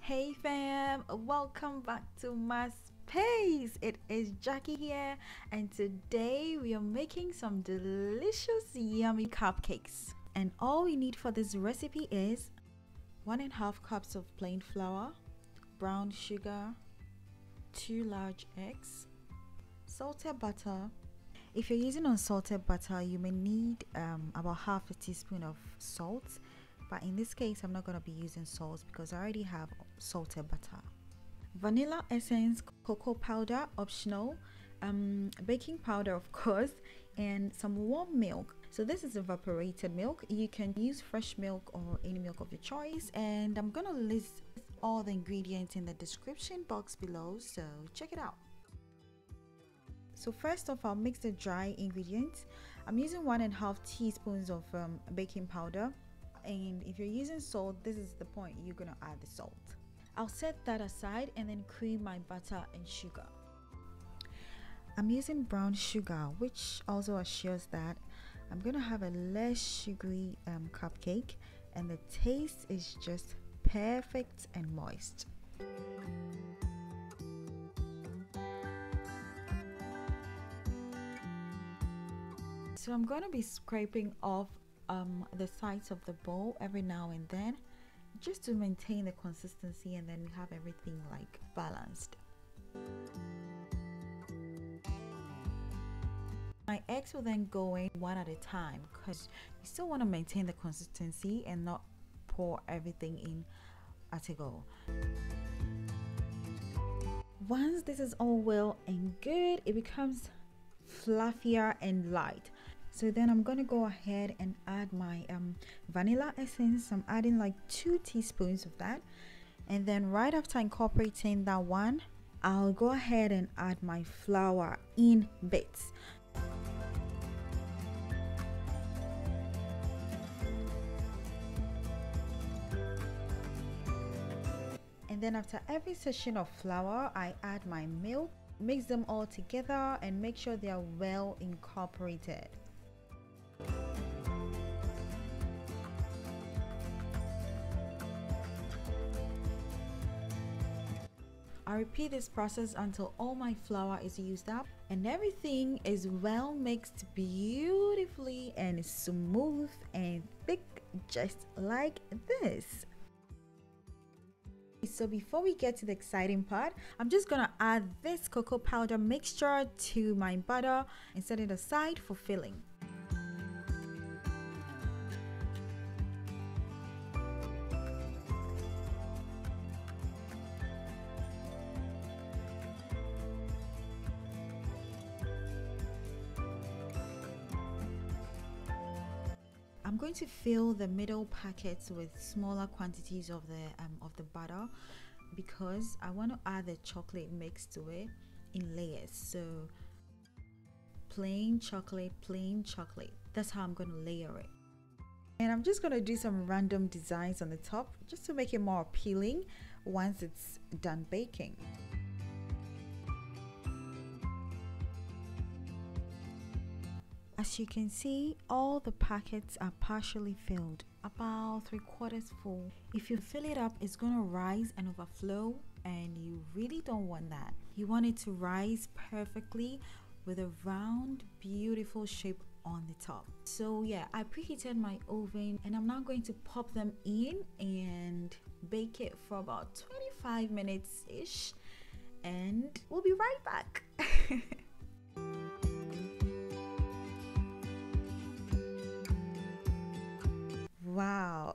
Hey fam, welcome back to my space. It is Jackie here, and today we are making some delicious, yummy cupcakes. And all we need for this recipe is 1.5 cups of plain flour, brown sugar, 2 large eggs, salted butter. If you're using unsalted butter, you may need about half a teaspoon of salt, but in this case I'm not going to be using salt because I already have salted butter. Vanilla essence, cocoa powder optional, baking powder of course, and some warm milk. So this is evaporated milk. You can use fresh milk or any milk of your choice, and I'm gonna list all the ingredients in the description box below, so check it out. So first off, I'll mix the dry ingredients. I'm using 1.5 teaspoons of baking powder, and if you're using salt, this is the point, you're gonna add the salt. I'll set that aside and then cream my butter and sugar. I'm using brown sugar, which also assures that I'm gonna have a less sugary cupcake, and the taste is just perfect and moist. So I'm going to be scraping off the sides of the bowl every now and then, just to maintain the consistency, and then we have everything like balanced. My eggs will then go in one at a time because you still want to maintain the consistency and not pour everything in at a go. Once this is all well and good, it becomes fluffier and light. So then I'm gonna go ahead and add my vanilla essence. I'm adding like 2 teaspoons of that, and then right after incorporating that one, I'll go ahead and add my flour in bits. And then after every session of flour, I add my milk, mix them all together and make sure they are well incorporated. I repeat this process until all my flour is used up and everything is well mixed beautifully and smooth and thick, just like this. So before we get to the exciting part, I'm just gonna add this cocoa powder mixture to my butter and set it aside for filling. I'm going to fill the middle packets with smaller quantities of the butter because I want to add the chocolate mix to it in layers. So plain chocolate, plain chocolate. That's how I'm going to layer it. And I'm just going to do some random designs on the top just to make it more appealing once it's done baking. As you can see, all the packets are partially filled, about 3/4 full. If you fill it up, it's gonna rise and overflow, and you really don't want that. You want it to rise perfectly with a round, beautiful shape on the top. So yeah, I preheated my oven and I'm now going to pop them in and bake it for about 25 minutes-ish, and we'll be right back. Wow,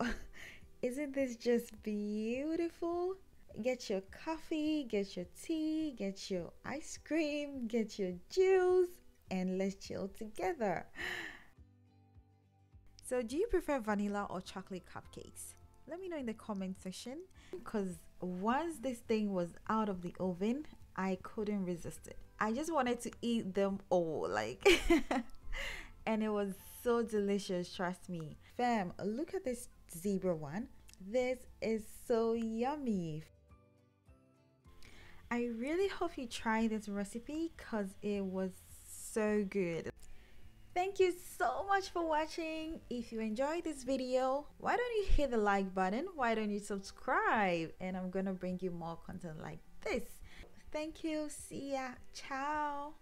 isn't this just beautiful? Get your coffee, get your tea, get your ice cream, get your juice, and let's chill together. So do you prefer vanilla or chocolate cupcakes? Let me know in the comment section, because once this thing was out of the oven, I couldn't resist it. I just wanted to eat them all, like and it was so delicious, trust me. Fam, look at this zebra one. This is so yummy. I really hope you try this recipe because it was so good. Thank you so much for watching. If you enjoyed this video, why don't you hit the like button? Why don't you subscribe? And I'm gonna bring you more content like this. Thank you. See ya. Ciao.